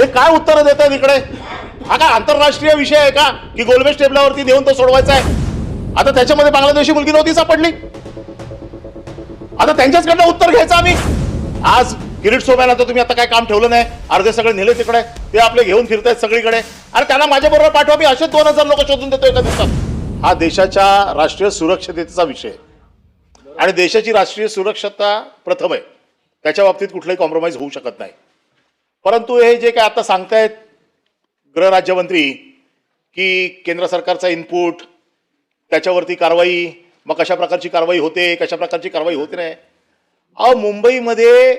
हे काय उत्तर देतात इकडे? हा काय आंतरराष्ट्रीय विषय आहे का की गोलमेज टेबलावरती देऊन तो सोडवायचा आहे? आता त्याच्यामध्ये बांगलादेशी मुलगी नव्हती सापडली, आता त्यांच्याचकडनं उत्तर घ्यायचं आम्ही. आज किरीट सोमय्याला तर तुम्ही आता काय काम ठेवलं नाही, अर्धे सगळे नेले तिकडे, ते आपले घेऊन फिरतायत सगळीकडे. अरे त्यांना माझ्या बरोबर पाठवा, मी असे 2000 लोक शोधून देतो एका दिवसात. हा देशाच्या राष्ट्रीय सुरक्षतेचा विषय आणि देशाची राष्ट्रीय सुरक्षता प्रथम आहे, त्याच्या बाबतीत कुठलाही कॉम्प्रोमाइज होऊ शकत नाही. परंतु हे जे काय आता सांगतायत गृहराज्यमंत्री की केंद्र सरकारचा इनपुट, त्याच्यावरती कारवाई, मग कशा प्रकारची कारवाई होते, कशा प्रकारची कारवाई होते नाही. अहो मुंबईमध्ये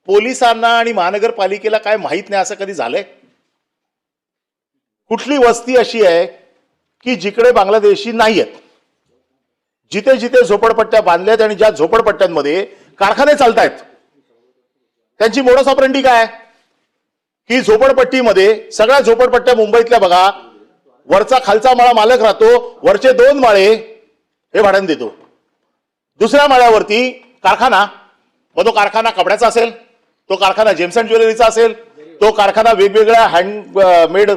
पोलिसांना आणि महानगरपालिकेला काय माहित नाही असं कधी झालंय? कुठली वस्ती अशी आहे की जिकडे बांगलादेशी नाही आहेत? जिथे जिथे झोपडपट्ट्या बांधल्यात आणि ज्या झोपडपट्ट्यांमध्ये कारखाने चालतायत, त्यांची मोडस ऑपरेंडी काय? की झोपडपट्टीमध्ये, सगळ्या झोपडपट्ट्या मुंबईतल्या बघा, वरचा खालचा माळा मालक राहतो, वरचे 2 माळे हे भाड्याने देतो, दुसऱ्या माळ्यावरती कारखाना, मग तो कारखाना कपड्याचा असेल, तो कारखाना जेम्स अँड ज्वेलरीचा असेल, तो कारखाना वेगवेगळ्या हँडमेड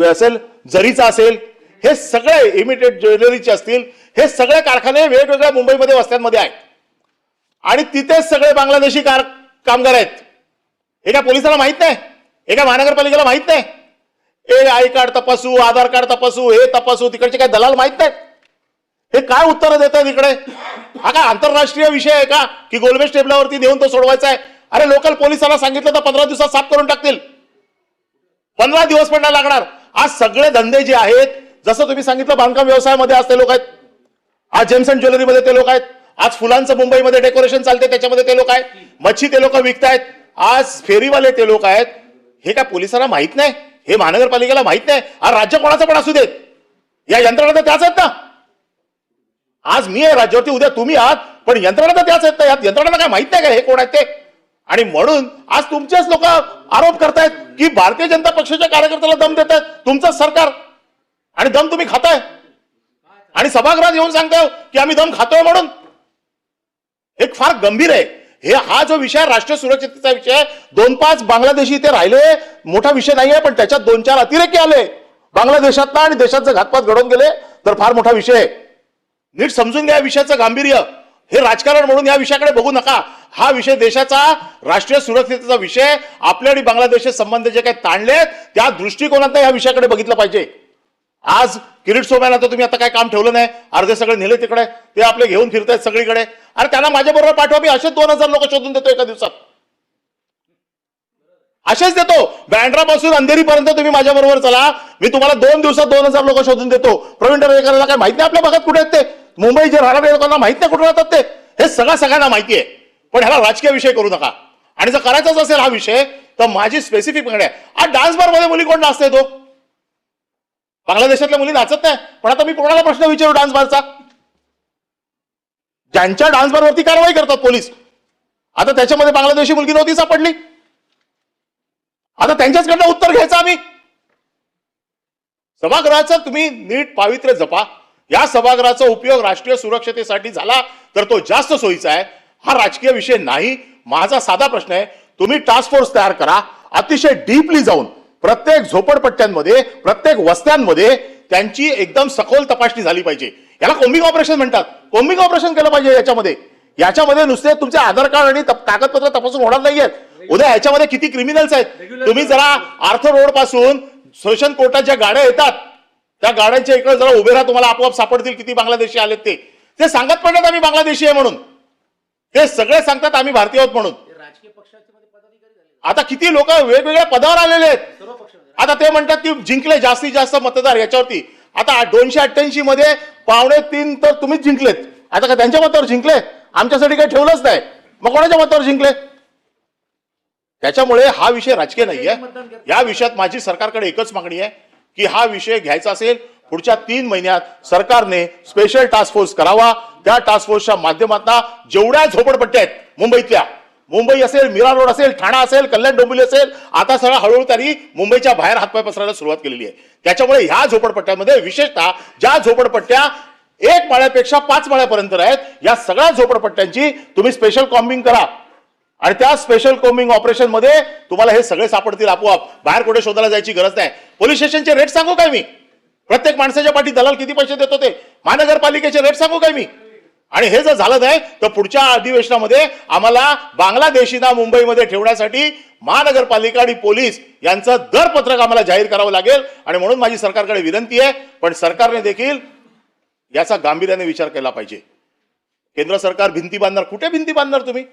असेल, जरीचा असेल, हे सगळे इमिटेड ज्वेलरीचे असतील, हे सगळे कारखाने वेगवेगळ्या मुंबईमध्ये वस्त्यांमध्ये आहेत आणि तिथेच सगळे बांगलादेशी कामगार आहेत. हे काय पोलिसांना माहित नाही? हे काय महानगरपालिकेला माहित नाही? आय कार्ड तपासू, आधार कार्ड तपासू, हे तपासू, तिकडचे काय दलाल माहित नाहीत? हे काय उत्तर देतात इकडे? हा काय आंतरराष्ट्रीय विषय आहे का की गोलमेज टेबलावरती देऊन तो सोडवायचा आहे? अरे लोकल पोलिसांना सांगितलं तर 15 दिवसात साफ करून टाकतील, 15 दिवस पण नाही लागणार. आज सगळे धंदे जे आहेत, जसं तुम्ही सांगितलं बांधकाम व्यवसायामध्ये आज ते लोक आहेत, आज जेम्स अँड ज्वेलरीमध्ये ते लोक आहेत, आज फुलांचं मुंबईमध्ये डेकोरेशन चालते त्याच्यामध्ये ते लोक आहेत, मच्छी ते लोक विकतायत, आज फेरीवाले ते लोक आहेत. हे काय पोलिसांना माहित नाही? हे महानगरपालिकेला माहित नाही? आज राज्य कोणाचं पण असू देत, या यंत्रणा तर त्याच आहेत ना. आज मी आहे राज्यावरती, उद्या तुम्ही आहात, पण यंत्रणा तर त्याच आहेत ना. यात यंत्रणाला काय माहित नाही का हे कोण आहेत ते? आणि म्हणून आज तुमचेच लोक आरोप करतायत की भारतीय जनता पक्षाच्या कार्यकर्त्याला दम देत आहेत तुमचंच सरकार, आणि दम तुम्ही खाताय आणि सभागृहात येऊन सांगताय की आम्ही दम खातोय म्हणून. एक फार गंभीर आहे हे. हा जो विषय राष्ट्रीय सुरक्षेचा विषय, 2-5 बांगलादेशी इथे राहिले मोठा विषय नाही आहे, पण त्याच्यात 2-4 अतिरेकी आले बांगलादेशातला आणि देशाचं घातपात घडवून गेले तर फार मोठा विषय आहे. नीट समजून घ्या विषयाचं गांभीर्य. हे राजकारण म्हणून या विषयाकडे बघू नका. हा विषय देशाचा राष्ट्रीय सुरक्षेचा विषय, आपले आणि बांगलादेशचे संबंध जे काही ताणलेत त्या दृष्टिकोनातून या विषयाकडे बघितलं पाहिजे. आज किरीट सोमय्याला तर तुम्ही आता काय काम ठेवलं नाही, अर्धे सगळे नेले तिकडे, ते आपले घेऊन फिरतायत सगळीकडे. अरे त्यांना माझ्या बरोबर पाठवा, मी असे 2000 लोक शोधून देतो एका दिवसात. असेच देतो, बँड्रा पासून अंधेरीपर्यंत तुम्ही माझ्या बरोबर चला, मी तुम्हाला 2 दिवसात 2000 लोक शोधून देतो. प्रवीण दरेकरला काय माहित नाही आपल्या भागात कुठे आहेत ते? मुंबई जे राहणाऱ्या लोकांना माहित नाही कुठे राहतात ते? हे सगळ्यांना माहिती आहे, पण ह्याला राजकीय विषय करू नका. आणि जर करायचाच असेल हा विषय तर माझी स्पेसिफिक मागणी आहे. आज डान्स बार मध्ये मुली कोण नाचते? तो बांगलादेशातल्या मुली नाचत नाही, पण आता मी कोणाला प्रश्न विचारू डान्स बारचा? ज्यांच्या डान्स बारवरती कारवाई करतात पोलीस, आता त्याच्यामध्ये बांगलादेशी मुलगी नव्हती सापडली, आता त्यांच्याचकडनं उत्तर घ्यायचं आम्ही. सभागृहाचं तुम्ही नीट पावित्र्य जपा. या सभागृहाचा उपयोग राष्ट्रीय सुरक्षतेसाठी झाला तर तो जास्त सोयीचा आहे, हा राजकीय विषय नाही. माझा साधा प्रश्न आहे, तुम्ही टास्क फोर्स तयार करा, अतिशय डीपली जाऊन प्रत्येक झोपडपट्ट्यांमध्ये, प्रत्येक वस्त्यांमध्ये त्यांची एकदम सखोल तपासणी झाली पाहिजे. याला कोम्बिंग ऑपरेशन म्हणतात. कोम्बिंग ऑपरेशन केलं पाहिजे. याच्यामध्ये नुसते तुमचे आधार कार्ड आणि कागदपत्र तपासून होणार नाहीयेत. उद्या याच्यामध्ये किती क्रिमिनल्स आहेत. तुम्ही जरा आर्थर रोड पासून सेशन कोर्टात ज्या गाड्या येतात त्या गाड्यांच्या इकडे जरा उभे राहा, तुम्हाला आपोआप सापडतील किती बांगलादेशी आलेत ते सांगत पण नाहीत आम्ही बांगलादेशी आहे म्हणून. ते सगळे सांगतात आम्ही भारतीय आहोत म्हणून. आता किती लोक वेगवेगळ्या पदावर आलेले आहेत. आता ते म्हणतात की जिंकले जास्तीत जास्त मतदार याच्यावरती. आता 288 मध्ये 2.25 तर तुम्हीच जिंकलेत. आता का त्यांच्या मतावर जिंकले? आमच्यासाठी काही ठेवलंच नाही, मग कोणाच्या मतावर जिंकले? त्याच्यामुळे हा विषय राजकीय नाहीये. या विषयात माझी सरकारकडे एकच मागणी आहे की हा विषय घ्यायचा असेल पुढच्या 3 महिन्यात सरकारने स्पेशल टास्क फोर्स करावा. त्या टास्क फोर्सच्या माध्यमातून जेवढ्या झोपडपट्ट्या आहेत मुंबईतल्या, मुंबई असेल, मीरा रोड असेल, ठाणा असेल, कल्याण डोंबिवली असेल, आता सगळं हळूहळू तरी मुंबईच्या बाहेर हातपाय पसरायला सुरुवात केलेली आहे. त्याच्यामुळे ह्या झोपडपट्ट्यामध्ये विशेषतः ज्या झोपडपट्ट्या 1 माळ्यापेक्षा 5 माळ्यापर्यंत आहेत, या सगळ्या झोपडपट्ट्यांची तुम्ही स्पेशल कॉम्बिंग करा आणि त्या स्पेशल कोम्बिंग ऑपरेशन मध्ये तुम्हाला हे सगळे सापडतील आपोआप. बाहेर कुठे शोधायला जायची गरज नाही. पोलीस स्टेशनचे रेट सांगू काय मी? प्रत्येक माणसाच्या पाठी दलाल किती पैसे देतो ते? महानगरपालिकेचे रेट सांगू काय मी? आणि हे जर झालं नाही तर पुढच्या अधिवेशनामध्ये आम्हाला बांगलादेशींना मुंबईमध्ये ठेवण्यासाठी महानगरपालिका आणि पोलीस यांचं दरपत्रक आम्हाला जाहीर करावं लागेल. आणि म्हणून माझी सरकारकडे विनंती आहे, पण सरकारने देखील याचा गांभीर्याने विचार केला पाहिजे. केंद्र सरकार भिंती बांधणार, कुठे भिंती बांधणार तुम्ही?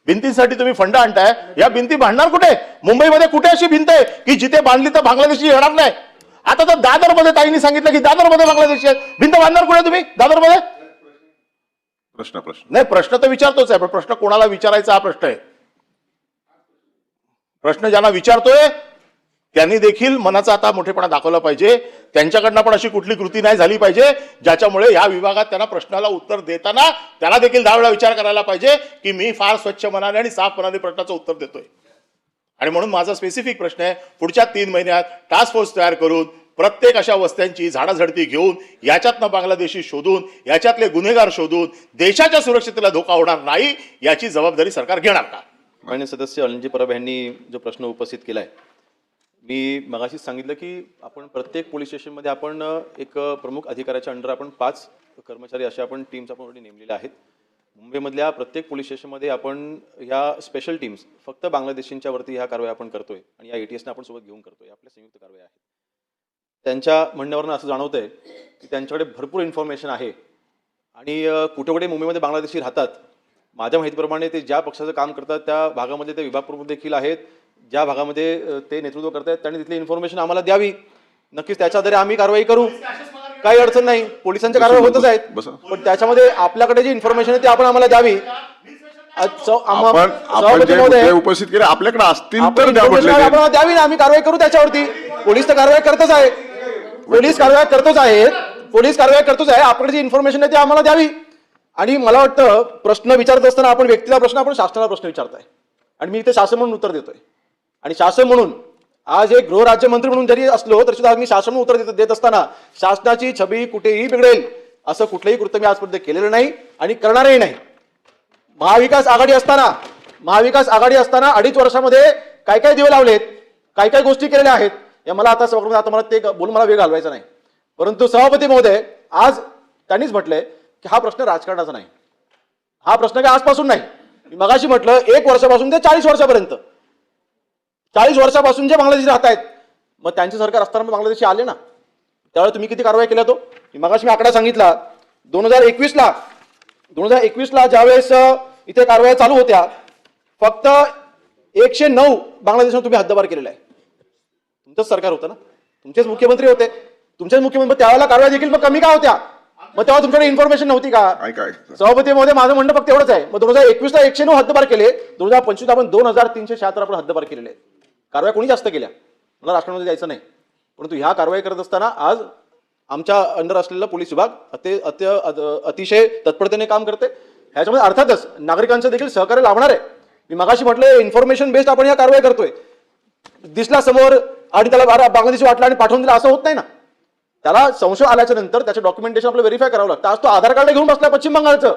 भिंतींसाठी तुम्ही फंड आणताय, या भिंती बांधणार कुठे? मुंबईमध्ये कुठे अशी भिंत आहे की जिथे बांधली तर बांगलादेशी येणार नाही? आता तर दादरमध्ये ताईंनी सांगितलं की दादरमध्ये बांगलादेशी आहे, भिंत बांधणार कुठे तुम्ही दादरमध्ये? प्रश्न नाही, प्रश्न तर विचारतोच आहे, पण प्रश्न कोणाला विचारायचा हा प्रश्न आहे. प्रश्न ज्यांना विचारतोय त्यांनी देखील मनाचा आता मोठेपणा दाखवला पाहिजे. त्यांच्याकडनं पण अशी कुठली कृती नाही झाली पाहिजे ज्याच्यामुळे या विभागात त्यांना प्रश्नाला उत्तर देताना त्याला देखील 10 वेळा विचार करायला पाहिजे की मी फार स्वच्छ मनाने आणि साफ मनाने प्रश्नाचं उत्तर देतोय. आणि म्हणून माझा स्पेसिफिक प्रश्न आहे, पुढच्या 3 महिन्यात टास्क फोर्स तयार करून प्रत्येक अशा वस्त्यांची झाडाझडती घेऊन याच्यातनं बांगलादेशी शोधून याच्यातले गुन्हेगार शोधून देशाच्या सुरक्षिततेला धोका होणार नाही याची जबाबदारी सरकार घेणार का? माननीय सदस्य अनिलजी परब यांनी जो प्रश्न उपस्थित केला आहे, मी मगाशीच सांगितलं की आपण प्रत्येक पोलीस स्टेशनमध्ये आपण एक प्रमुख अधिकाऱ्याच्या अंडर आपण 5 कर्मचारी अशा आपण टीम्स आपण ऑलरेडी नेमलेल्या आहेत. मुंबईमधल्या प्रत्येक पोलीस स्टेशनमध्ये आपण ह्या स्पेशल टीम्स फक्त बांगलादेशींच्या वरती ह्या कारवाई आपण करतोय आणि या ATSने आपण सोबत घेऊन करतोय. आपल्या संयुक्त कारवाई आहेत. त्यांच्या म्हणण्यावरून असं जाणवतंय की त्यांच्याकडे भरपूर इन्फॉर्मेशन आहे आणि कुठे कुठे मुंबईमध्ये बांगलादेशी राहतात. माझ्या माहितीप्रमाणे ते ज्या पक्षाचं काम करतात त्या भागामध्ये ते विभाग प्रमुख देखील आहेत. ज्या भागामध्ये ते नेतृत्व करतात त्यांनी तिथली इन्फॉर्मेशन आम्हाला द्यावी. नक्कीच त्याच्या आधारे आम्ही कारवाई करू, काही अडचण नाही. पोलिसांच्या कारवाई होतच आहेत, पण त्याच्यामध्ये आपल्याकडे जी इन्फॉर्मेशन आहे ती आपण आम्हाला द्यावी. उपस्थित केले आपल्याकडे असतील तर आपण द्यावी ना, आम्ही कारवाई करू त्याच्यावरती. पोलीस तर कारवाई करतच आहे, पोलीस कारवाई करतोच आहेत, पोलीस कारवाई करतोच आहे. आपल्याकडे जी इन्फॉर्मेशन आहे ती आम्हाला द्यावी. आणि मला वाटतं प्रश्न विचारत असताना आपण व्यक्तीला प्रश्न, आपण शासनाला प्रश्न विचारताय आणि मी इथे शासन म्हणून उत्तर देतोय. आणि शासन म्हणून आज एक गृहराज्यमंत्री म्हणून जरी असलो तरी सुद्धा मी शासन म्हणून उत्तर देत असताना शासनाची छबी कुठेही बिघडेल असं कुठलंही कृत्य मी आजपर्यंत केलेलं नाही आणि करणारही नाही. महाविकास आघाडी असताना 2.5 वर्षामध्ये काय काय दिवे लावलेत, काय काय गोष्टी केलेल्या आहेत या मला आता मला ते बोलून मला वेळ घालवायचा नाही. परंतु सभापती महोदय आज त्यांनीच म्हटलंय की हा प्रश्न राजकारणाचा नाही, हा प्रश्न काय आजपासून नाही. मी मगाशी म्हटलं 1 वर्षापासून ते 40 वर्षापर्यंत, 40 वर्षापासून जे बांगलादेशी राहत आहेत, मग त्यांचे सरकार असताना बांगलादेशी आले ना, त्यावेळेला तुम्ही किती कारवाई केल्या? तो मगाशी मी आकडा सांगितला. 2021 ला ज्यावेळेस इथे कारवाई चालू होत्या फक्त 109 बांगलादेशात तुम्ही हद्दपार केलेला आहे. तुमचंच सरकार होतं ना, तुमचेच मुख्यमंत्री होते, तुमचेच मुख्यमंत्री. त्यावेळेला कारवाई देखील मग कमी का होत्या? मग तेव्हा तुमच्याकडे इन्फॉर्मेशन नव्हती का? सभापती मध्ये माझं म्हणणं फक्त एवढंच आहे. मग 2021 ला 109 हद्दपार केले, 2025 आपण 2376 आपण हद्दपार केलेले आहेत. कारवाई कोणी जास्त केल्या मला राष्ट्रामध्ये जायचं नाही. परंतु ह्या कारवाई करत असताना आज आमच्या अंडर असलेला पोलीस विभाग अतिशय तत्परतेने काम करते. ह्याच्यामध्ये अर्थातच नागरिकांचं देखील सहकार्य लाभणार आहे. मी मगाशी म्हटलं इन्फॉर्मेशन बेस्ड आपण ह्या कारवाई करतोय. दिसला समोर आणि त्याला बांगलादेशी वाटला आणि पाठवून दिला असं होत नाही ना. त्याला संशय आल्याच्या नंतर त्याचं डॉक्युमेंटेशन आपल्याला व्हेरीफाय करावं लागतं. आज तो आधार कार्ड घेऊन बसला पश्चिम बंगालचं.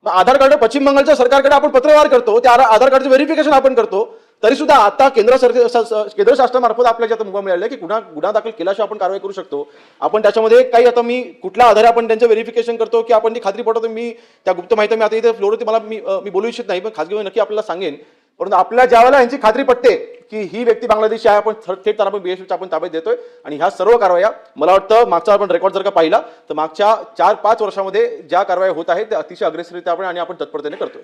मग आधार कार्ड पश्चिम बंगालच्या सरकारकडे आपण पत्रव्यवहार करतो, त्या आधार कार्डचं व्हेरिफिकेशन आपण करतो. तरी सुद्धा आता केंद्र शासनामार्फत आपल्याला ज्यात मुभा मिळाला की गुन्हा दाखल केल्याशिवाय आपण कारवाई करू शकतो. आपण त्याच्यामध्ये काही आता मी कुठल्या आधारे आपण त्यांचं व्हेरिफिकेशन करतो की आपण ती खात्री पडतो. मी त्या गुप्त माहिती मी आता इथे फ्लोरवरती मला मी बोलू इच्छित नाही, पण खासगी नक्की आपल्याला सांगेन. परंतु आपल्या ज्यावेळेला यांची खात्री पडते की ही व्यक्ती बांगलादेशी आहे, आपण थेट त्याला आपण BSF आपण ताब्यात देतोय. आणि ह्या सर्व कारवाया मला वाटतं मागचा आपण रेकॉर्ड जर का पाहिला तर मागच्या 4-5 वर्षामध्ये ज्या कारवाया होत आहेत त्या अतिशय अग्रेसिव्हरित्या आपण तत्परतेने करतोय.